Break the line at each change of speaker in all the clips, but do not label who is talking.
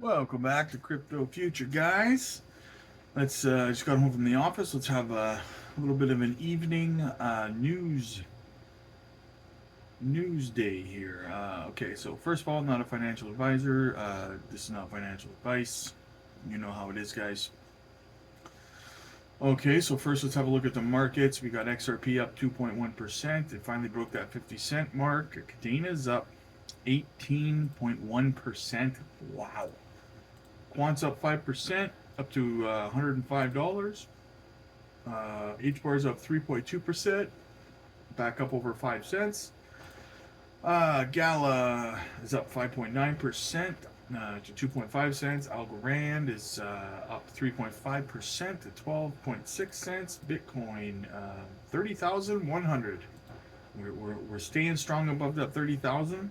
Welcome back to Crypto Future, guys. Let's just got home from the office. Let's have a little bit of an evening news day here. Okay, so first of all, not a financial advisor. This is not financial advice. You know how it is, guys. Okay, so first let's have a look at the markets. We got XRP up 2.1%. It finally broke that 50-cent mark. Cadena's up 18.1%. Wow. Quant's up 5%, up to $105. H bar's up 3.2%, back up over 5 cents. Gala is up 5.9% to 2.5 cents. Algorand is up 3.5% to 12.6 cents. Bitcoin 30,100. We're staying strong above that 30,000.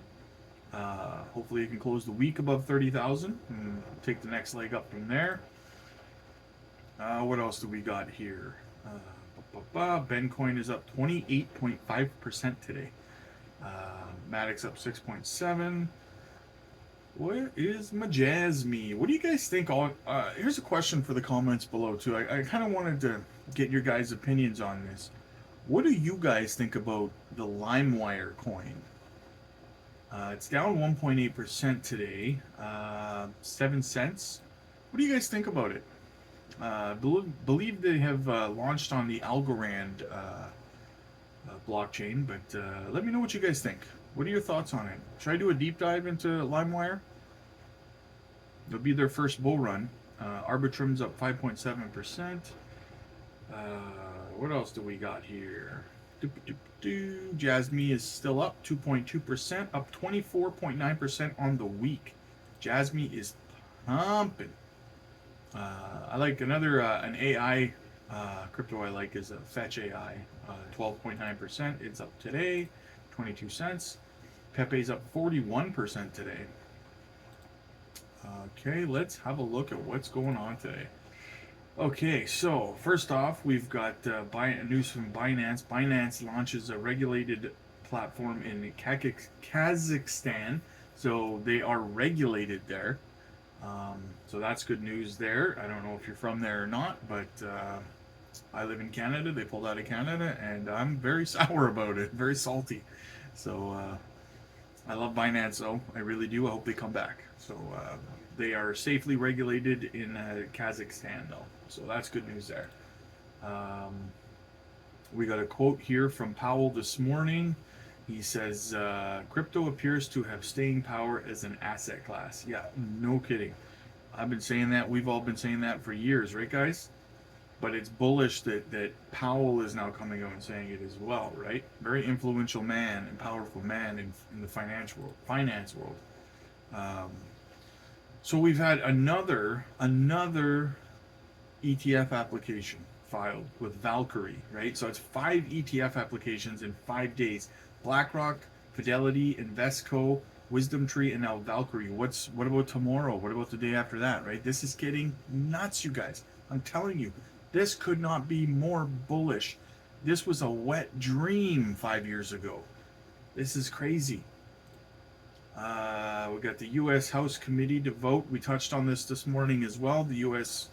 Hopefully, it can close the week above 30,000 and take the next leg up from there. What else do we got here? Bencoin is up 28.5% today. Matic's up 6.7. Where is Majazmi? What do you guys think? Here's a question for the comments below too. I kind of wanted to get your guys' opinions on this. What do you guys think about the LimeWire coin? It's down 1.8% today, 7 cents. What do you guys think about it? Believe they have launched on the Algorand blockchain, but let me know what you guys think. What are your thoughts on it? Should I do a deep dive into LimeWire? It'll be their first bull run. Arbitrum's up 5.7%. What else do we got here? Jasmy is still up 2.2%, up 24.9% on the week. Jasmy is pumping. I like another an AI crypto I like is a Fetch AI, 12.9%. It's up today, 22 cents. Pepe's up 41% today. Okay, let's have a look at what's going on today. Okay, so first off, we've got news from Binance. Binance launches a regulated platform in Kazakhstan, so they are regulated there. So that's good news there. I don't know if you're from there or not, but I live in Canada. They pulled out of Canada, and I'm very sour about it, very salty. So I love Binance, though. I really do. I hope they come back. So they are safely regulated in Kazakhstan, though. So that's good news there. We got a quote here from Powell this morning. He says, crypto appears to have staying power as an asset class. Yeah, no kidding. I've been saying that. We've all been saying that for years, right, guys? But it's bullish that Powell is now coming out and saying it as well, right? Very influential man and powerful man in the finance world. So we've had another ETF application filed with Valkyrie, right? So it's 5 ETF applications in 5 days. BlackRock, Fidelity, Invesco, Wisdom Tree, and now Valkyrie. What about tomorrow? What about the day after that, right? This is getting nuts, you guys. I'm telling you, this could not be more bullish. This was a wet dream 5 years ago. This is crazy. We got the U.S. House Committee to vote. We touched on this morning as well. The U.S.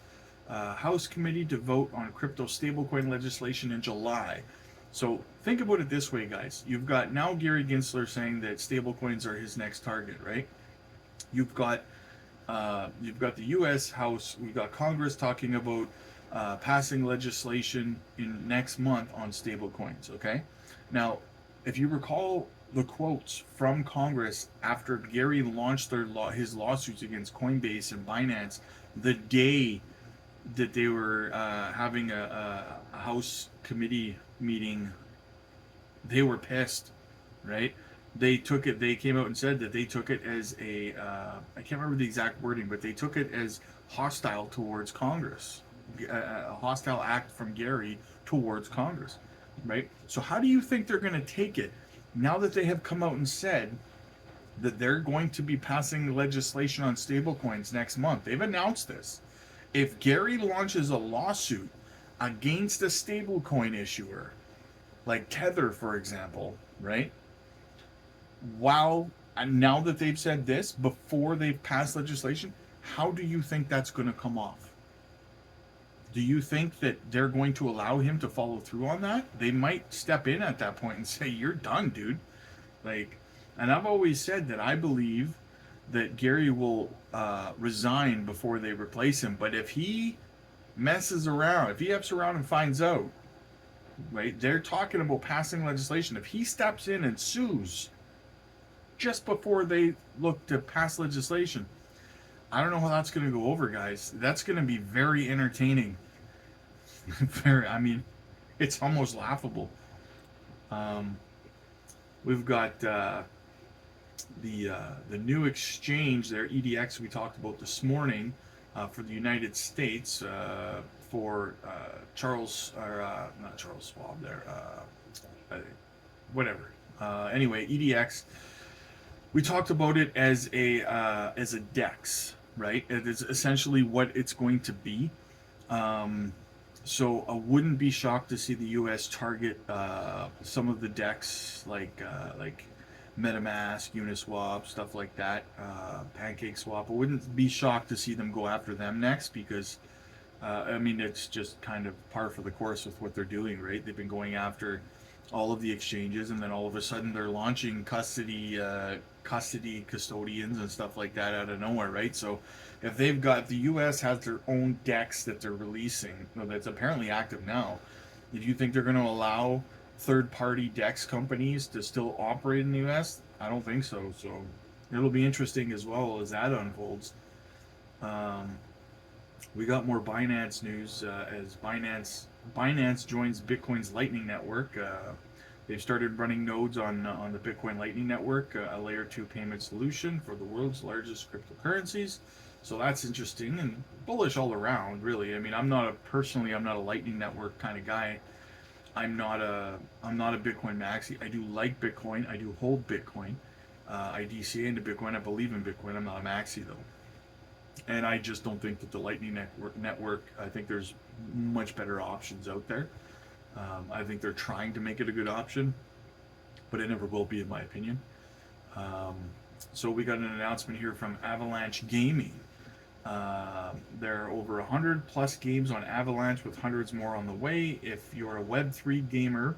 House Committee to vote on crypto stablecoin legislation in July. So think about it this way, guys. You've got now Gary Gensler saying that stablecoins are his next target, right? You've got the U.S. House. We've got Congress talking about passing legislation in next month on stablecoins. Okay. Now, if you recall the quotes from Congress after Gary launched his lawsuits against Coinbase and Binance, the day that they were having a House committee meeting, they were pissed, right? They came out and said that they took it as I can't remember the exact wording, but they took it as hostile towards Congress, a hostile act from Gary towards Congress, right? So how do you think they're going to take it now that they have come out and said that they're going to be passing legislation on stablecoins next month? They've announced this. If Gary launches a lawsuit against a stablecoin issuer, like Tether, for example, right? Now that they've said this, before they've passed legislation, how do you think that's going to come off? Do you think that they're going to allow him to follow through on that? They might step in at that point and say, "You're done, dude." Like, and I've always said that I believe that Gary will resign before they replace him. But if he messes around, if he F's around and finds out, right, they're talking about passing legislation. If he steps in and sues just before they look to pass legislation, I don't know how that's going to go over, guys. That's going to be very entertaining. Very, I mean, it's almost laughable. Um, we've got the new exchange there, EDX, we talked about this morning for the United States for Charles, or not Charles Schwab there, whatever. Anyway, EDX, we talked about it as a DEX, right? It is essentially what it's going to be. So I wouldn't be shocked to see the U.S. target some of the DEX like MetaMask, Uniswap, stuff like that, PancakeSwap. I wouldn't be shocked to see them go after them next because, I mean, it's just kind of par for the course with what they're doing, right? They've been going after all of the exchanges, and then all of a sudden they're launching custody custodians and stuff like that out of nowhere, right? So if the U.S. has their own DEX that they're releasing, that's apparently active now, if you think they're going to allow third-party DEX companies to still operate in the U.S., I don't think so. So it'll be interesting as well as that unfolds. We got more Binance news as Binance joins Bitcoin's Lightning Network. They've started running nodes on the Bitcoin Lightning Network, a layer 2 payment solution for the world's largest cryptocurrencies. So that's interesting and bullish all around, really. I mean, I'm not a Lightning Network kind of guy. I'm not a Bitcoin maxi. I do like Bitcoin. I do hold Bitcoin. I DCA into Bitcoin. I believe in Bitcoin. I'm not a maxi though. And I just don't think that the Lightning Network. I think there's much better options out there. I think they're trying to make it a good option, but it never will be, in my opinion. So we got an announcement here from Avalanche Gaming. There are over 100 plus games on Avalanche with hundreds more on the way. If you're a Web3 gamer,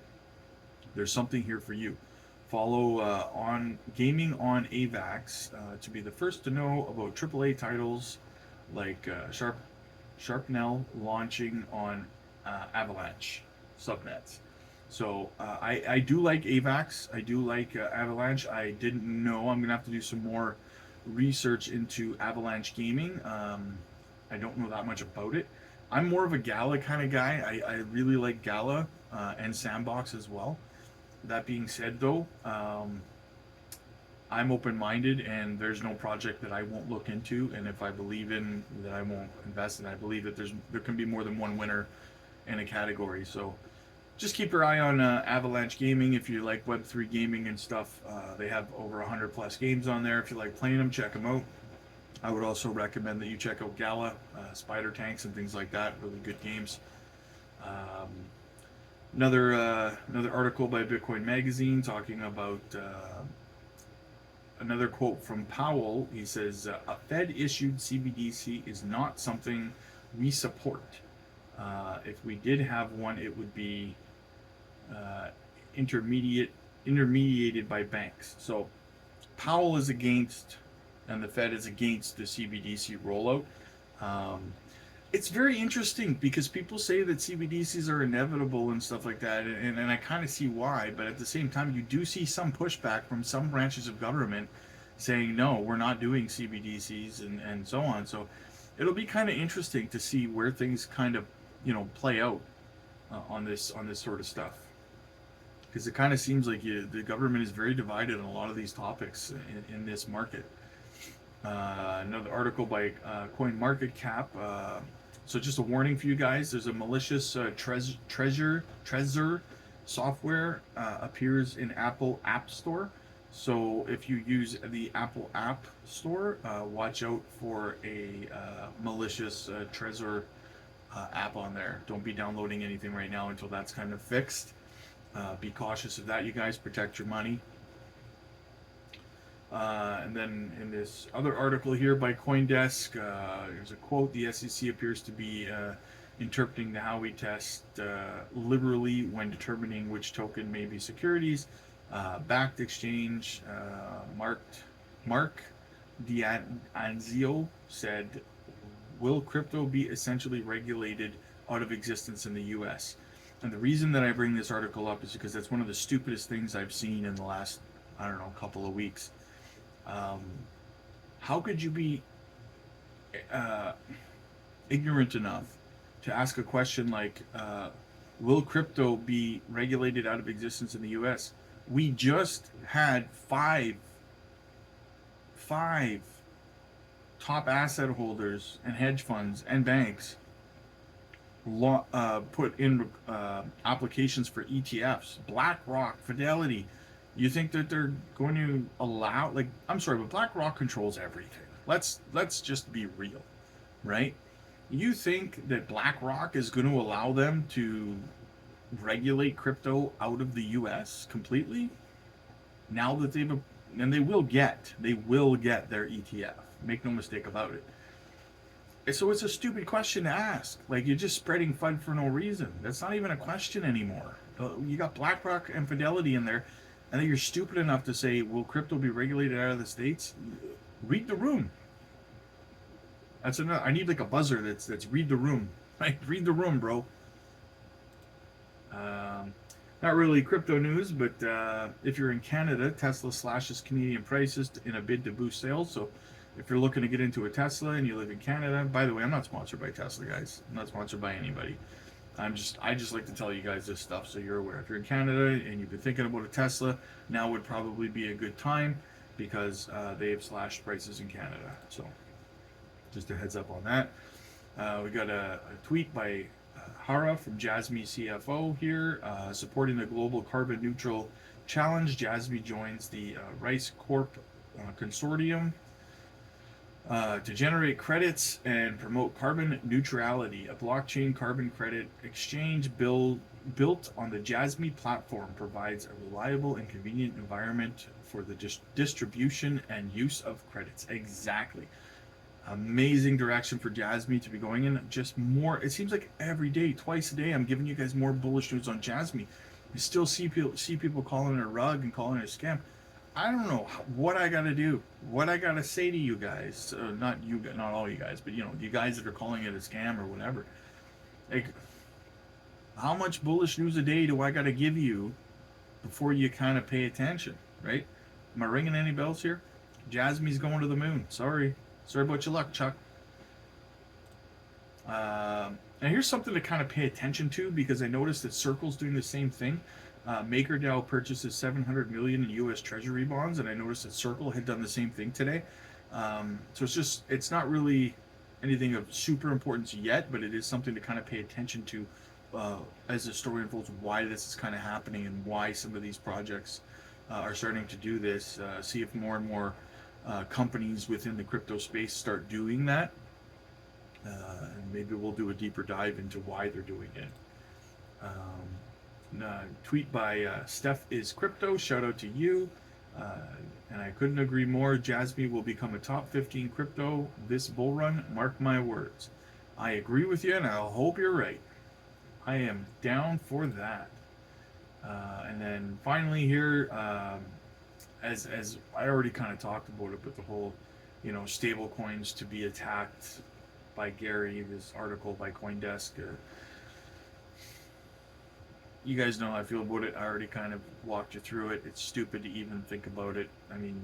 there's something here for you. Follow on Gaming on AVAX to be the first to know about AAA titles like Sharpnel launching on Avalanche subnets. So I do like AVAX. I do like Avalanche. I didn't know. I'm gonna have to do some more research into Avalanche Gaming. I don't know that much about it. I'm more of a Gala kind of guy. I really like Gala and Sandbox as well. That being said, though, I'm open-minded, and there's no project that I won't look into. And if I believe in that, I won't invest in. I believe that there can be more than one winner in a category. So just keep your eye on Avalanche Gaming if you like Web3 gaming and stuff. They have over 100 plus games on there. If you like playing them, check them out. I would also recommend that you check out Gala, Spider Tanks, and things like that. Really good games. Another article by Bitcoin Magazine talking about another quote from Powell. He says, "A Fed-issued CBDC is not something we support. If we did have one, it would be intermediated by banks." So Powell is against, and the Fed is against the CBDC rollout. It's very interesting because people say that CBDCs are inevitable and stuff like that, and I kind of see why, but at the same time, you do see some pushback from some branches of government saying, no, we're not doing CBDCs and so on. So it'll be kind of interesting to see where things kind of, play out on this sort of stuff. Because it kind of seems like the government is very divided on a lot of these topics in this market. Another article by CoinMarketCap. So just a warning for you guys, there's a malicious Trezor software appears in Apple App Store. So if you use the Apple App Store, watch out for a malicious Trezor app on there. Don't be downloading anything right now until that's kind of fixed. Be cautious of that, you guys. Protect your money. And then in this other article here by CoinDesk, there's a quote: "The SEC appears to be interpreting the Howey test liberally when determining which token may be securities backed exchange." Mark D'Anzio said, "Will crypto be essentially regulated out of existence in the U.S.?" And the reason that I bring this article up is because that's one of the stupidest things I've seen in the last, I don't know, couple of weeks. How could you be uh, ignorant enough to ask a question like, will crypto be regulated out of existence in the US? We just had five top asset holders and hedge funds and banks put in applications for ETFs. BlackRock, Fidelity. You think that they're going to allow? Like, I'm sorry, but BlackRock controls everything. Let's just be real, right? You think that BlackRock is going to allow them to regulate crypto out of the U.S. completely? Now that and they will get their ETF. Make no mistake about it. So it's a stupid question to ask. Like, you're just spreading FUD for no reason. That's not even a question anymore. You got BlackRock and Fidelity in there, and then you're stupid enough to say, will crypto be regulated out of the States? Read the room. That's enough. I need like a buzzer that's read the room. Like, read the room, bro. Not really crypto news, but if you're in Canada, Tesla slashes Canadian prices in a bid to boost sales. So if you're looking to get into a Tesla and you live in Canada, by the way, I'm not sponsored by Tesla, guys. I'm not sponsored by anybody. I just like to tell you guys this stuff so you're aware. If you're in Canada and you've been thinking about a Tesla, now would probably be a good time because they have slashed prices in Canada. So just a heads up on that. We got a tweet by Hara from Jasmy CFO here, supporting the global carbon neutral challenge. Jasmy joins the Rice Corp consortium to generate credits and promote carbon neutrality. A blockchain carbon credit exchange built on the Jasmy platform provides a reliable and convenient environment for the distribution and use of credits. Exactly. Amazing direction for Jasmy to be going in. Just more, it seems like every day, twice a day, I'm giving you guys more bullish news on Jasmy. You still see people calling it a rug and calling it a scam. I don't know what I got to do, what I got to say to you guys. Not all you guys, but you guys that are calling it a scam or whatever. Like, how much bullish news a day do I got to give you before you kind of pay attention, right? Am I ringing any bells here? Jasmy's going to the moon. Sorry about your luck, Chuck. And here's something to kind of pay attention to, because I noticed that Circle's doing the same thing. MakerDAO purchases $700 million in U.S. Treasury bonds, and I noticed that Circle had done the same thing today. So it's not really anything of super importance yet, but it is something to kind of pay attention to as the story unfolds, why this is kind of happening and why some of these projects are starting to do this. See if more and more companies within the crypto space start doing that, and maybe we'll do a deeper dive into why they're doing it. Tweet by Steph is Crypto. Shout out to you. And I couldn't agree more. Jasmy will become a top 15 crypto this bull run. Mark my words. I agree with you, and I hope you're right. I am down for that. And then finally here, as I already kind of talked about it, but the whole, stable coins to be attacked by Gary, this article by CoinDesk. You guys know how I feel about it. I already kind of walked you through it. It's stupid to even think about it. I mean,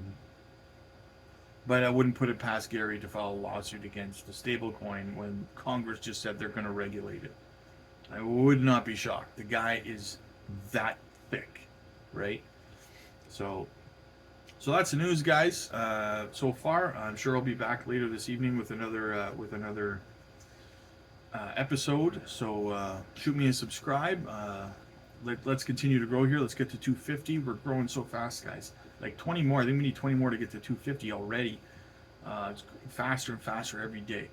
but I wouldn't put it past Gary to file a lawsuit against the stablecoin when Congress just said they're going to regulate it. I would not be shocked. The guy is that thick, right? So that's the news, guys. So far, I'm sure I'll be back later this evening with another episode. So shoot me a subscribe. Let's continue to grow here. Let's get to 250. We're growing so fast, guys. Like 20 more. I think we need 20 more to get to 250 already. It's faster and faster every day.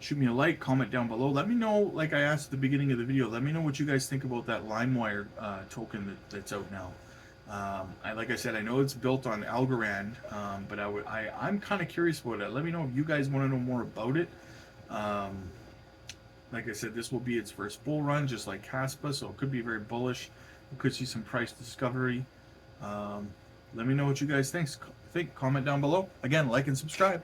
Shoot me a like, comment down below. Let me know, like I asked at the beginning of the video, let me know what you guys think about that LimeWire token that's out now. Like I said, I know it's built on Algorand, but I'm kind of curious about it. Let me know if you guys want to know more about it. Um, like I said, this will be its first bull run, just like Caspa, so it could be very bullish. We could see some price discovery. Um, Let me know what you guys think. Comment down below. Again, like and subscribe.